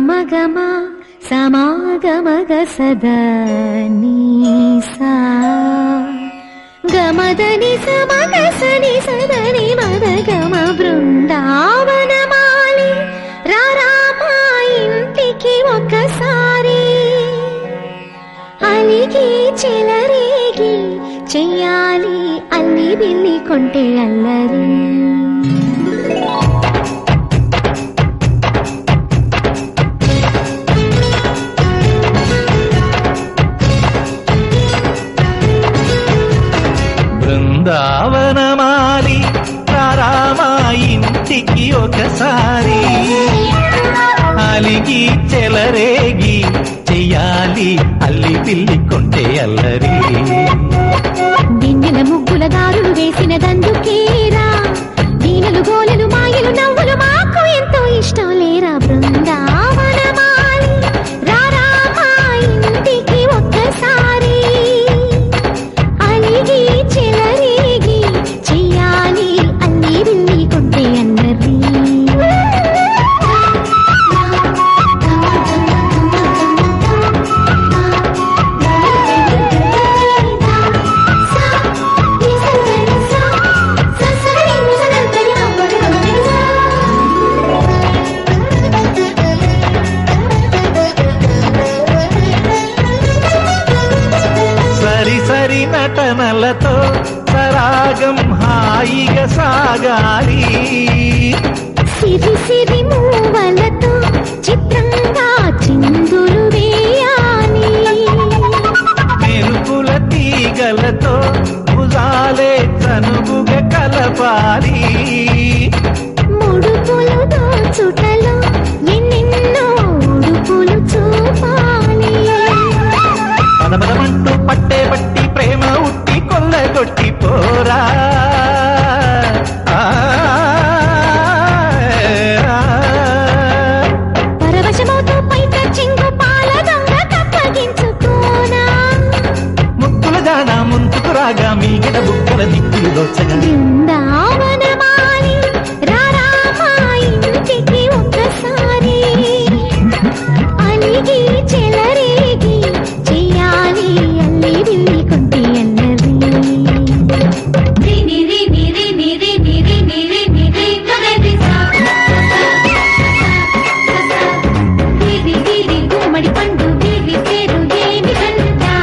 గమ సమాగమగ సదా నీసా గమదని సమగ సని సదని మద గమ బృందావనమాలి రారామా ఇంటికి ఒకసారి అలిగి చెలరేగి చెయ్యాలి అల్లి బిల్లి కొంటే అల్లరి బృందావనమాలి రారామా ఇంటికి ఒకసారి అలిగి చెలరేగి చెయ్యాలి అల్లి పిల్లి కొంటే అల్లరి దిన్నెల ముగ్గుల దారులు వేసిన దందుకేరా దీనలు గోలెలు మాయలు నవ్వులు మాకు ఎంతో ఇష్టం లేరా బృందావనమాలి రారామా ఇంటికి ఒక్కసారి అలిగి చెలరేగి చెయ్యాలి అల్లి బిల్లి కొంటే అల్లరి సరి నటనలతో సరాగం హాయిగా సాగాలి సిరి సిరి మూవలతో చిత్రంగా చిందులు వేయాలి మెరుపుల తీగలతో భుజాలే చనువుగా కలపాలి ముడుపులు దోచుటలో ఎన్నెన్నో ఉడుపులు చూపాలి పదపదమంటూ పట్టే పట్టి ప్రేమ ఉట్టి కొల్లగొట్టి పోరా పరవశమవుతూ పైట చెంగు పాల దొంగ తప్పగించుకోనా ముక్కుల జాన ముందుకు రాగా మీగడ బుక్కల దిక్కులు దోచగా బృందావనమాలి రారామా ఇంటికి ఒక్కసారి అలిగి చెలరేగి చెయ్యాలి అల్లి బిల్లి కొంటే అల్లరి గుమ్మడి పండు వీరి పేరు ఏమి కంటా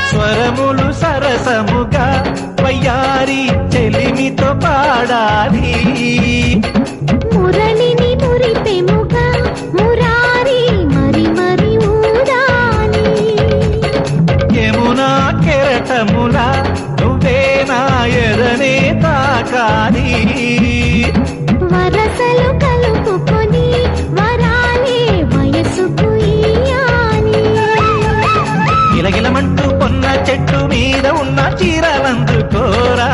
స్వరములు సరసముగా వయ్యారి చెలిమితో పాడాలి మురళిని మురిపెముగా మురారి మరి మరి ఊదాలి యమునా కెరటములా నువ్వే నా ఎదనే తాకాలి వరసలు కలుపుకొని వరాలే వయసుకు ఇయ్యాలి గిలగిలమంటూ పొన్న చెట్టు మీద ఉన్న చీరలందుకోరా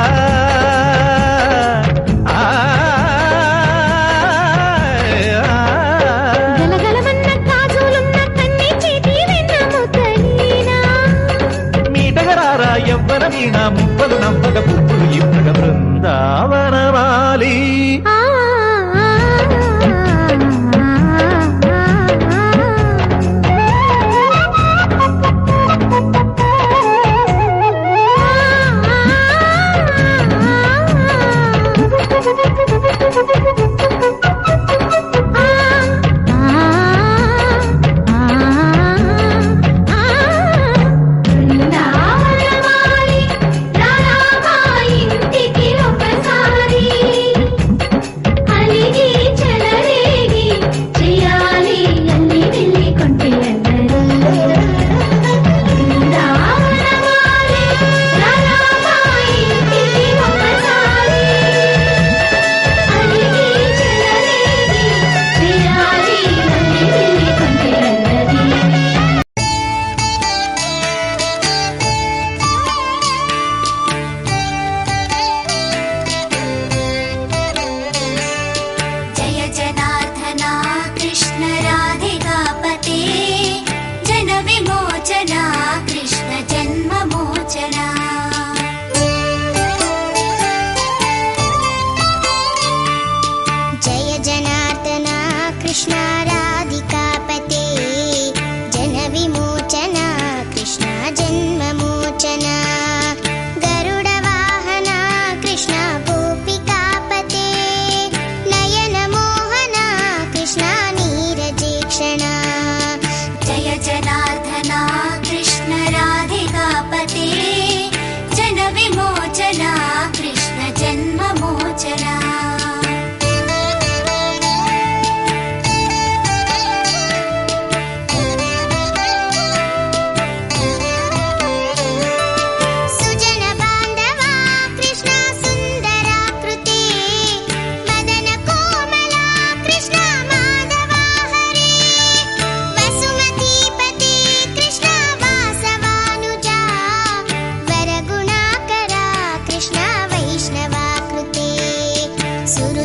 గలగలమన్న గాజులున్న కన్ని చేతి వెన్న ముద్దలీనా మీటగరారా ఎవ్వర వీణ ముప్పలు నవ్వగ పువ్వులు ఇవ్వగ బృందావనమాలి ఆ బృందావనమాలి రారామా ఇంటికి ఒకసారి అలిగి చెలరేగి చెయ్యాలి అల్లి బిల్లి కొంటే అల్లరి బృందావనమాలి రారామా ఇంటికి ఒకసారి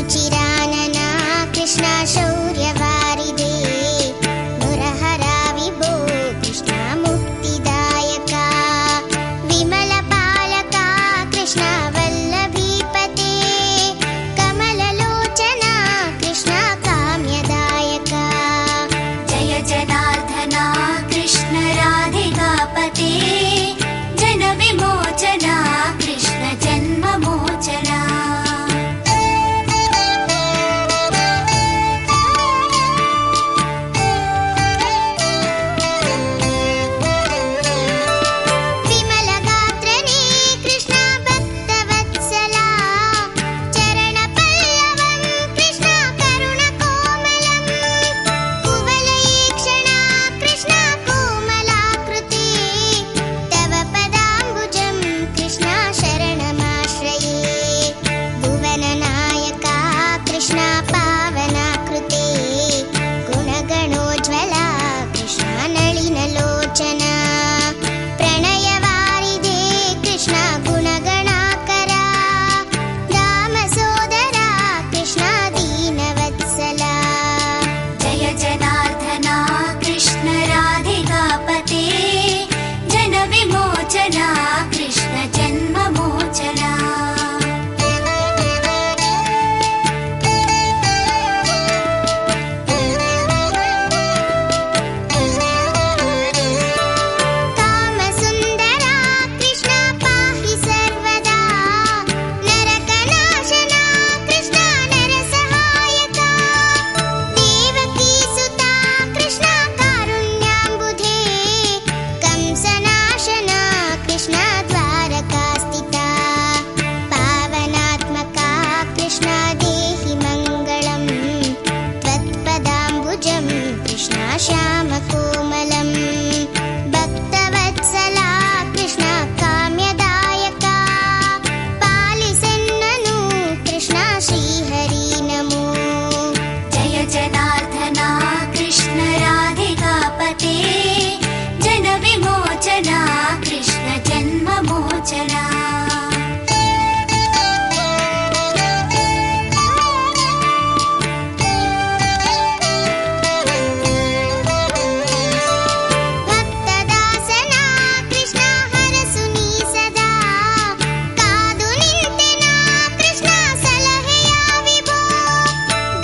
సురుచిరాననా కృష్ణ శౌర్యవారిదే మురహరా విభో కృష్ణ ముక్తిదాయక విమల పాలక కృష్ణ వల్లభీపతే కమలలోచన కృష్ణ కామ్యదాయక జయ జనార్దనా కృష్ణ రాధికాపతే జన విమోచన కృష్ణ జన్మమోచన విమల గాత్రనే కృష్ణ భక్తవత్సలా చరణ పల్లవం కృష్ణ కరుణ కోమలం కువలయేక్షణ కృష్ణ కోమలాకృతే తవ పదాంబుజం కృష్ణ శరణమాశ్రయే భువననాయక కృష్ణ పావనాకృతే గుణగణోజ్వల కృష్ణ నళినలోచన ప్రణయవారిదే కృష్ణ గుణగణాకరా రామసోదరా కృష్ణ దీనవత్సలా జయ జనార్దనా కృష్ణ రాధికాపతే జన విమోచన కృష్ణ జన్మమోచన కామసుందరా కృష్ణ పాహి సర్వదా నరకనాశనా కృష్ణ నరసహాయక దేవకీసుతా కృష్ణ కారుణ్యాంబుధే కంసనాశనా కృష్ణ ద్వారకాస్థితా పావనాత్మకా కృష్ణ దేహి మంగళం త్వత్పదాంబుజం కృష్ణ శ్యామకోమలం భక్తవత్సలా కృష్ణ కామ్యదాయక పాలిసెన్నను కృష్ణ శ్రీహరి నమో జయ జనార్దనా కృష్ణ రాధికాపతే జన విమోచన కృష్ణ జన్మమోచన భక్తదాసనా కృష్ణ హరసుని సదా కాదు నింతెనా కృష్ణ సలహయా విభో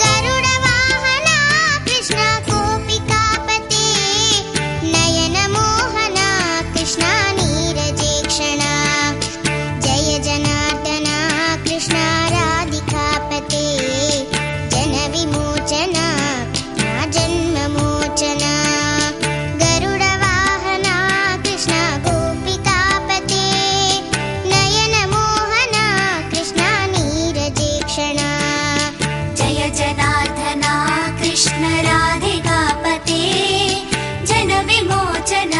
గరుడ వాహన కృష్ణ గోపికాపతే నయన మోహన కృష్ణ నీరజేక్షణ జయ జనార్దన కృష్ణ రాధికాపతే జన విమోచన జన్మమోచన గరుడ వాహన కృష్ణ గోపికాపతే నయన మోహన కృష్ణ నీరజేక్షణ జయ జనార్దనా కృష్ణ రాధికాపతే జన విమోచన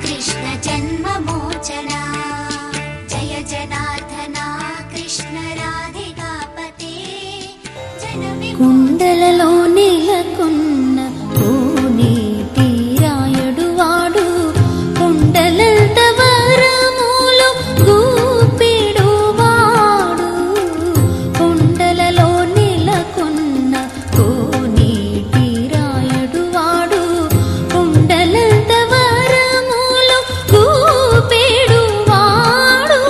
కృష్ణ జన్మమోచన జయ జనార్దనా కృష్ణ రాధికాపతే జన కుండలలో నెలకొన్న కోనేటి రాయుడు వాడు కుండలంత వరములు గూపిడు వాడు కుండలలో నెలకొన్న కోనేటి రాయుడు వాడు కుండలంత వరములు గూపిడు వాడు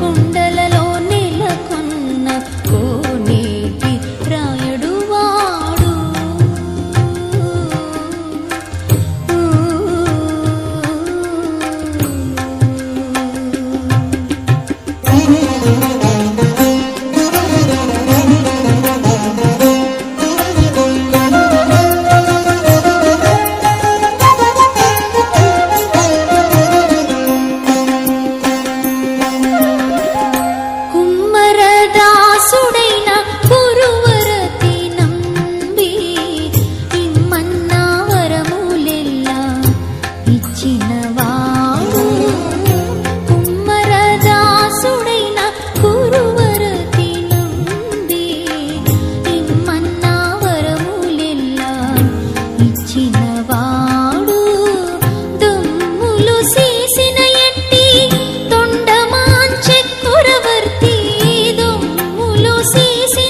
కుండలలో నెలకొన్న కోనేటి రాయుడు వాడు కుమ్మరదాసుడైన గురువరతి నంబి ఇమ్మన్న వరములెల్లా ఇచ్చినవాడు కుమ్మరదాసుడైన గురువరతి నంబి ఇమ్మన్న వరములెల్లా ఇచ్చినవాడు దుమ్ములు సీసిన ఎట్టి తొండమాంచెక్కురవర్తి దుమ్ములు సీసిన